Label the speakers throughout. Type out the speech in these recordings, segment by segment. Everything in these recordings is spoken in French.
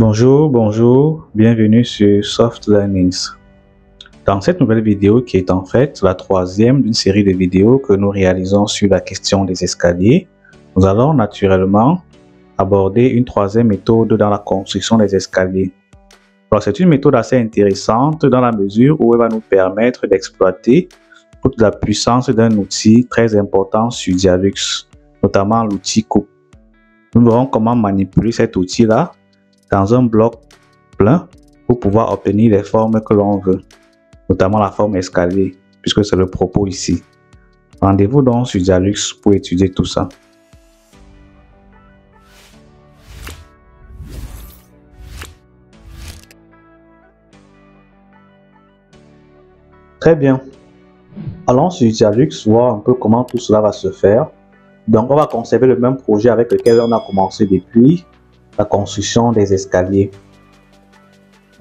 Speaker 1: Bonjour, bienvenue sur Soft Learnings. Dans cette nouvelle vidéo qui est en fait la troisième d'une série de vidéos que nous réalisons sur la question des escaliers, nous allons naturellement aborder une troisième méthode dans la construction des escaliers. Alors c'est une méthode assez intéressante dans la mesure où elle va nous permettre d'exploiter toute la puissance d'un outil très important sur Dialux, notamment l'outil coupe. Nous verrons comment manipuler cet outil-là dans un bloc plein pour pouvoir obtenir les formes que l'on veut, notamment la forme escalier, puisque c'est le propos ici. Rendez-vous donc sur Dialux pour étudier tout ça. Très bien. Allons sur Dialux voir un peu comment tout cela va se faire. Donc on va conserver le même projet avec lequel on a commencé depuis la construction des escaliers.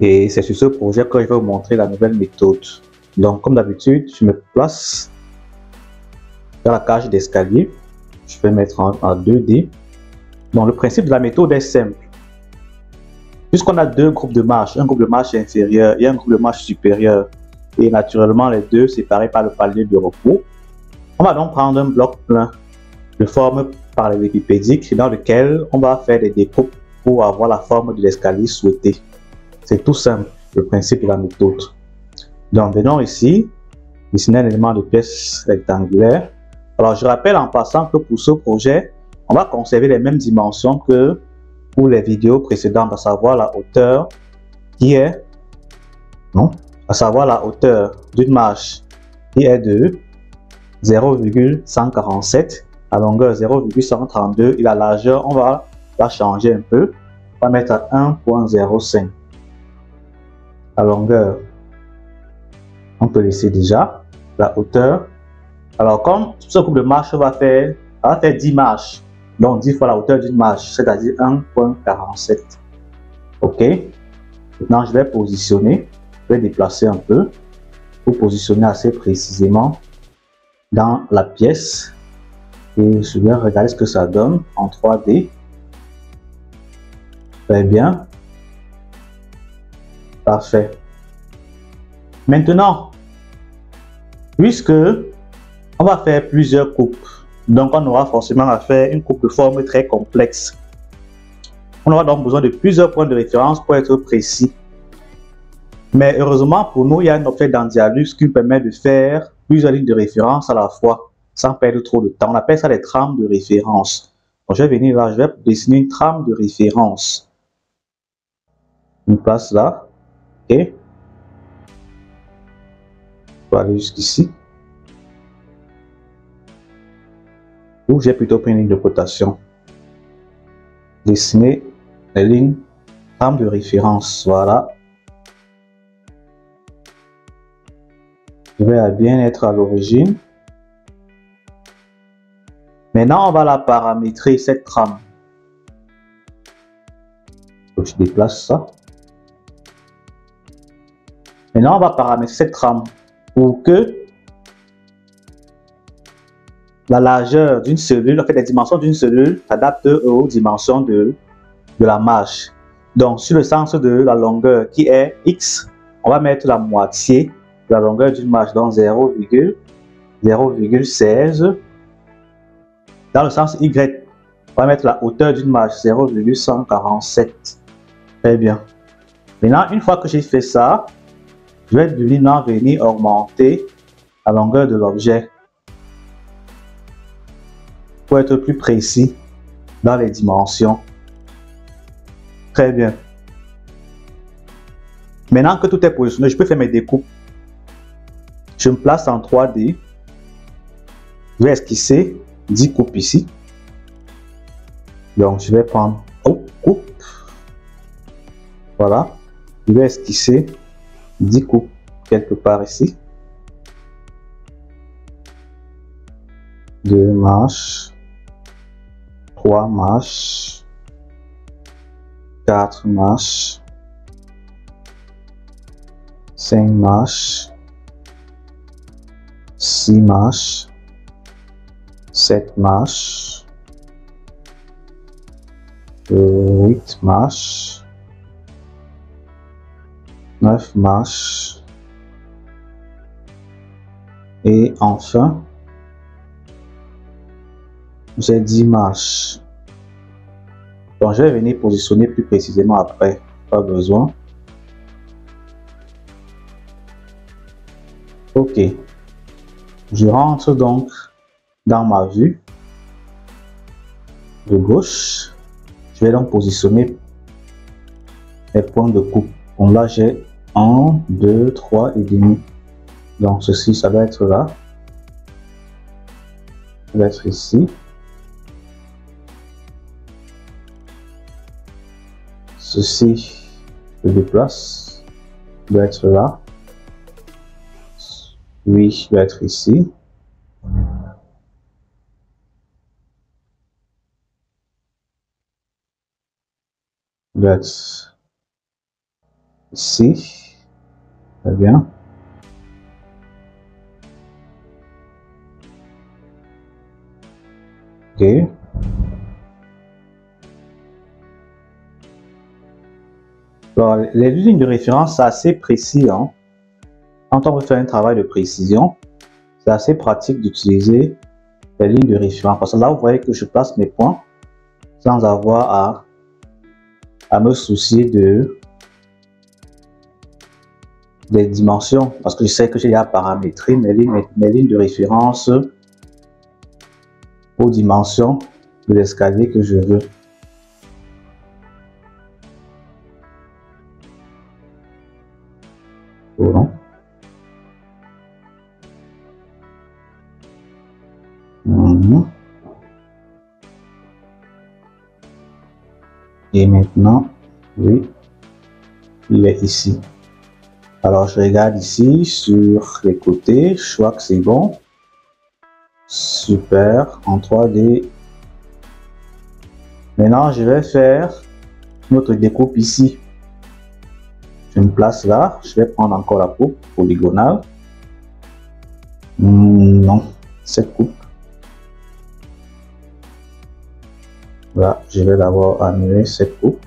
Speaker 1: Et c'est sur ce projet que je vais vous montrer la nouvelle méthode. Donc comme d'habitude, je me place dans la cage d'escalier. Je vais mettre en 2D. Donc le principe de la méthode est simple. Puisqu'on a deux groupes de marches, un groupe de marche inférieur et un groupe de marche supérieur, et naturellement les deux séparés par le palier de repos, on va donc prendre un bloc plein de forme parallélépipédique dans lequel on va faire des découpes pour avoir la forme de l'escalier souhaité. C'est tout simple, le principe de la méthode. Donc venons ici, dessiner un élément de pièce rectangulaire. Alors je rappelle en passant que pour ce projet, on va conserver les mêmes dimensions que pour les vidéos précédentes, à savoir la hauteur qui est, à savoir la hauteur d'une marche qui est de 0,147, la longueur 0,132 et la largeur, on va la changer un peu, on va mettre à 1,05. La longueur, on peut laisser déjà. La hauteur, alors comme ce groupe de marches va faire 10 marches, donc 10 fois la hauteur d'une marche, c'est-à-dire 1,47. Ok, maintenant je vais positionner, je vais déplacer un peu pour positionner assez précisément dans la pièce et je vais regarder ce que ça donne en 3D. Très bien, parfait. Maintenant, puisque on va faire plusieurs coupes, donc on aura forcément à faire une coupe de forme très complexe. On aura donc besoin de plusieurs points de référence pour être précis. Mais heureusement pour nous, il y a un objet dans Dialux qui nous permet de faire plusieurs lignes de référence à la fois, sans perdre trop de temps. On appelle ça les trames de référence. Donc, je vais venir là, je vais dessiner une trame de référence. Une place là, ok. Je vais aller jusqu'ici. Ou j'ai plutôt pris une ligne de cotation. Dessiner les lignes, trame de référence, voilà. Je vais bien être à l'origine. Maintenant, on va la paramétrer, cette trame. Donc, je déplace ça. Maintenant, on va paramétrer cette trame pour que la largeur d'une cellule, en fait, les dimensions d'une cellule s'adaptent aux dimensions de la marche. Donc, sur le sens de la longueur qui est X, on va mettre la moitié de la longueur d'une marche, donc 0,16. Dans le sens Y, on va mettre la hauteur d'une marche, 0,147. Très bien. Maintenant, une fois que j'ai fait ça, je vais venir augmenter la longueur de l'objet pour être plus précis dans les dimensions. Très bien. Maintenant que tout est positionné, je peux faire mes découpes. Je me place en 3D. Je vais esquisser 10 coupes ici. Donc, je vais prendre coupe. Voilà. Je vais esquisser 10 coupes quelque part ici. 2 marches. 3 marches. 4 marches. 5 marches. 6 marches. 7 marches. 8 marches. 9 marches. Et enfin, j'ai 10 marches. Donc, je vais venir positionner plus précisément après. Pas besoin. Ok. Je rentre donc dans ma vue de gauche. Je vais donc positionner les points de coupe. Donc là, j'ai 1, 2, 3 et demi. Donc ceci, ça va être là. Ça va être ici. Ceci se déplace. Ça doit être là. Lui doit être ici. Doit être ici. Très bien. Ok. Alors, les lignes de référence, c'est assez précis. Hein. Quand on veut faire un travail de précision, c'est assez pratique d'utiliser les lignes de référence. Parce que là, vous voyez que je place mes points sans avoir à me soucier des dimensions. Parce que je sais que j'ai à paramétrer mes lignes de référence aux dimensions de l'escalier que je veux. Bon. Et maintenant, oui, il est ici. Alors, je regarde ici sur les côtés, je vois que c'est bon. Super, en 3D. Maintenant, je vais faire notre découpe ici. Je me place là, je vais prendre encore la coupe polygonale. Non, cette coupe. Là, je vais d'abord annuler cette coupe.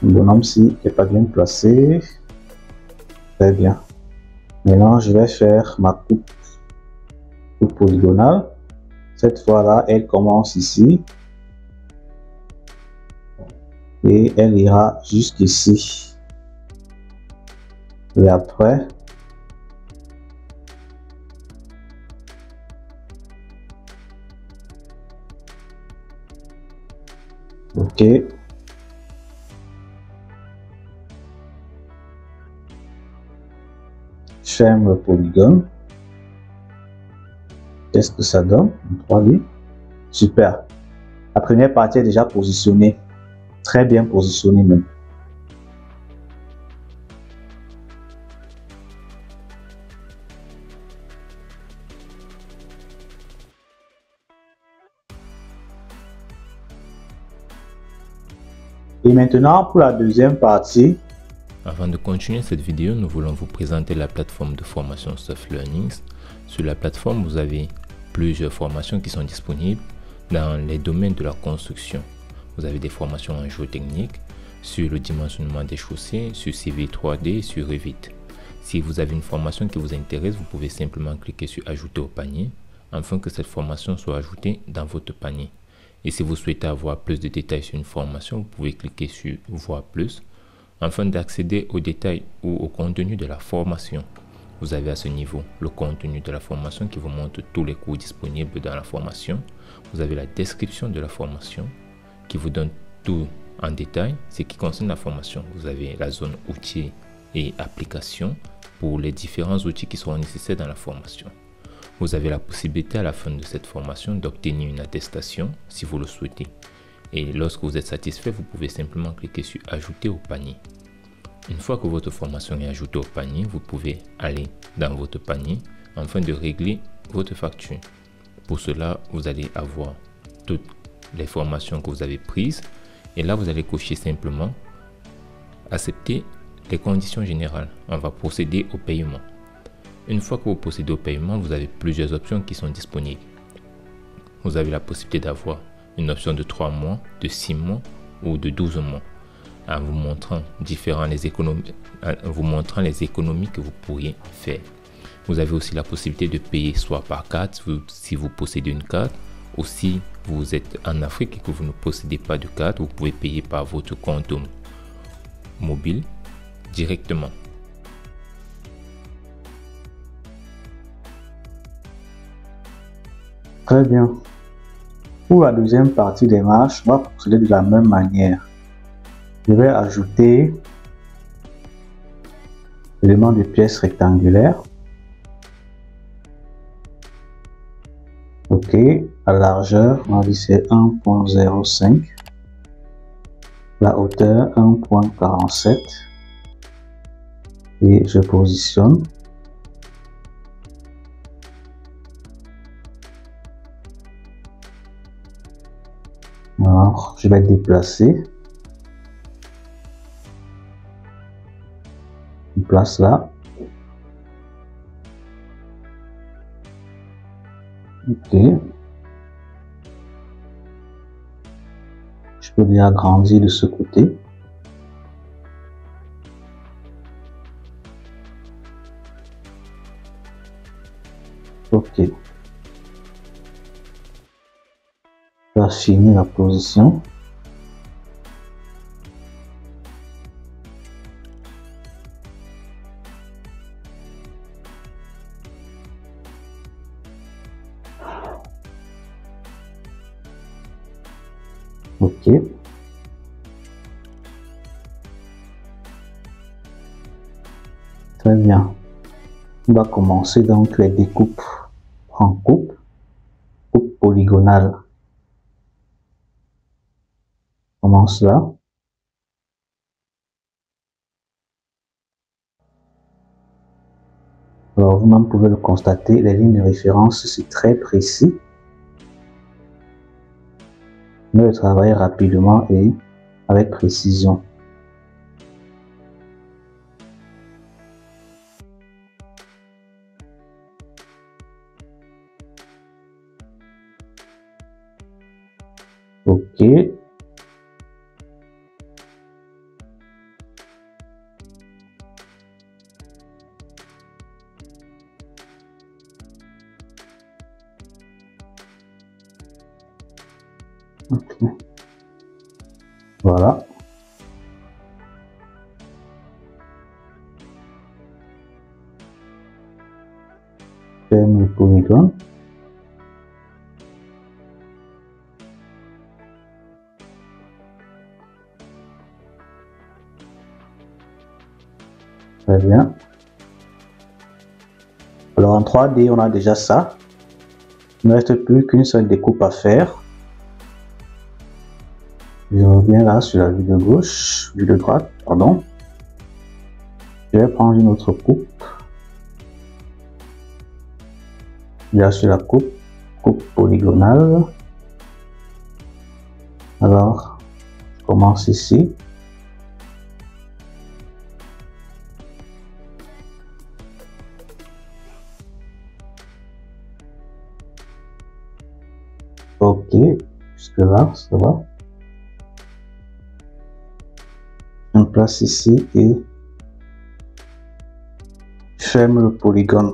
Speaker 1: Le bonhomme-ci n'est pas bien placé. Très bien. Maintenant, je vais faire ma coupe polygonale. Cette fois-là, elle commence ici. Et elle ira jusqu'ici. Et après, ok. Je ferme le polygone. Qu'est-ce que ça donne? 3D. Super. La première partie est déjà positionnée. Très bien positionnée même. Et maintenant, pour la deuxième partie.
Speaker 2: Avant de continuer cette vidéo, nous voulons vous présenter la plateforme de formation Soft Learnings. Sur la plateforme, vous avez plusieurs formations qui sont disponibles dans les domaines de la construction. Vous avez des formations en géotechnique, sur le dimensionnement des chaussées, sur CV 3D, sur Revit. Si vous avez une formation qui vous intéresse, vous pouvez simplement cliquer sur Ajouter au panier afin que cette formation soit ajoutée dans votre panier. Et si vous souhaitez avoir plus de détails sur une formation, vous pouvez cliquer sur Voir plus afin d'accéder aux détails ou au contenu de la formation. Vous avez à ce niveau le contenu de la formation qui vous montre tous les cours disponibles dans la formation. Vous avez la description de la formation qui vous donne tout en détail ce qui concerne la formation. Vous avez la zone outils et applications pour les différents outils qui seront nécessaires dans la formation. Vous avez la possibilité à la fin de cette formation d'obtenir une attestation si vous le souhaitez. Et lorsque vous êtes satisfait, vous pouvez simplement cliquer sur Ajouter au panier. Une fois que votre formation est ajoutée au panier, vous pouvez aller dans votre panier afin de régler votre facture. Pour cela, vous allez avoir toutes les formations que vous avez prises et là, vous allez cocher simplement Accepter les conditions générales. On va procéder au paiement. Une fois que vous procédez au paiement, vous avez plusieurs options qui sont disponibles. Vous avez la possibilité d'avoir une option de 3 mois, de 6 mois ou de 12 mois. en vous montrant en vous montrant les économies que vous pourriez faire. Vous avez aussi la possibilité de payer soit par carte si vous possédez une carte, ou si vous êtes en Afrique et que vous ne possédez pas de carte, vous pouvez payer par votre compte mobile directement.
Speaker 1: Très bien. Pour la deuxième partie des marches, on va procéder de la même manière. Je vais ajouter l'élément de pièce rectangulaire. Ok, la largeur, on va dire c'est 1.05. La hauteur 1.47. Et je positionne. Alors, je vais déplacer. Je place là. Ok. Je peux bien agrandir de ce côté. Ok. Je vais affiner la position. Ok. Très bien. On va commencer donc les découpes en coupe polygonale. On commence là. Alors, vous-même pouvez le constater, les lignes de référence, c'est très précis. Mais le travail rapidement et avec précision. Ok. Okay. Voilà. Ferme le polygone. Très bien. Alors en 3D, on a déjà ça. Il ne reste plus qu'une seule découpe à faire. Je reviens là sur la vue de gauche, vue de droite, pardon. Je vais prendre une autre coupe. Là sur la coupe polygonale. Alors, je commence ici. Ok, jusque là, ça va. Je me place ici et ferme le polygone.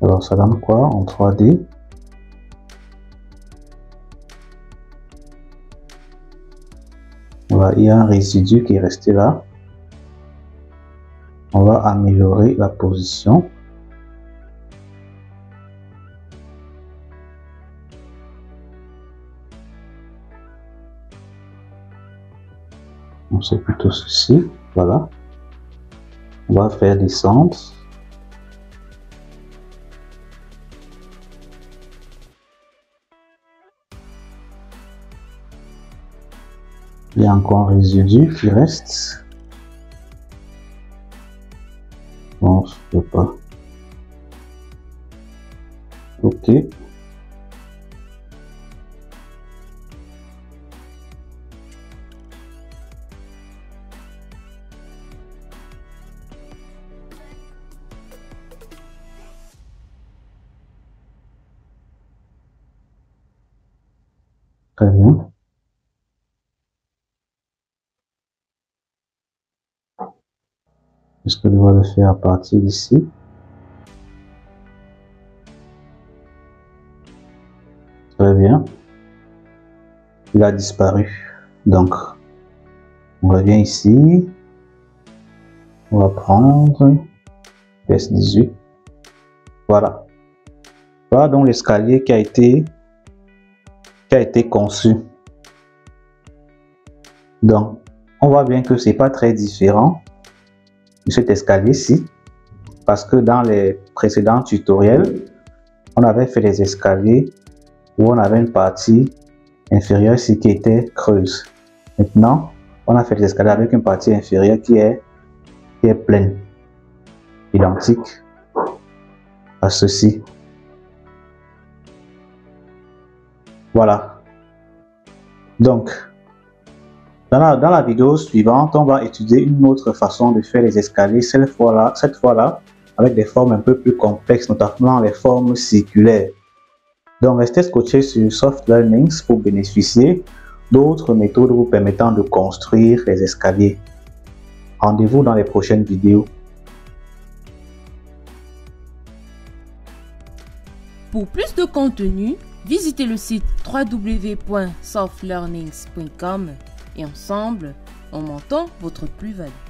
Speaker 1: Alors, ça donne quoi en 3D? Voilà, il y a un résidu qui est resté là. On va améliorer la position. Donc, c'est plutôt ceci. Voilà. On va faire descendre. Il y a encore un résidu qui reste. Non, je peux pas. Ok. Très bien. Est-ce que je dois le faire à partir d'ici? Très bien. Il a disparu. Donc, on revient ici. On va prendre pièce 18. Voilà. Voilà donc l'escalier qui a été conçu. Donc, on voit bien que c'est pas très différent de cet escalier-ci, parce que dans les précédents tutoriels, on avait fait les escaliers où on avait une partie inférieure ici qui était creuse. Maintenant, on a fait les escaliers avec une partie inférieure qui est pleine, identique à ceci. Voilà. Donc, dans la vidéo suivante, on va étudier une autre façon de faire les escaliers, cette fois-là, avec des formes un peu plus complexes, notamment les formes circulaires. Donc, restez scotchés sur Soft Learnings pour bénéficier d'autres méthodes vous permettant de construire les escaliers. Rendez-vous dans les prochaines vidéos.
Speaker 3: Pour plus de contenu, visitez le site www.softlearnings.com et ensemble, augmentons votre plus-value.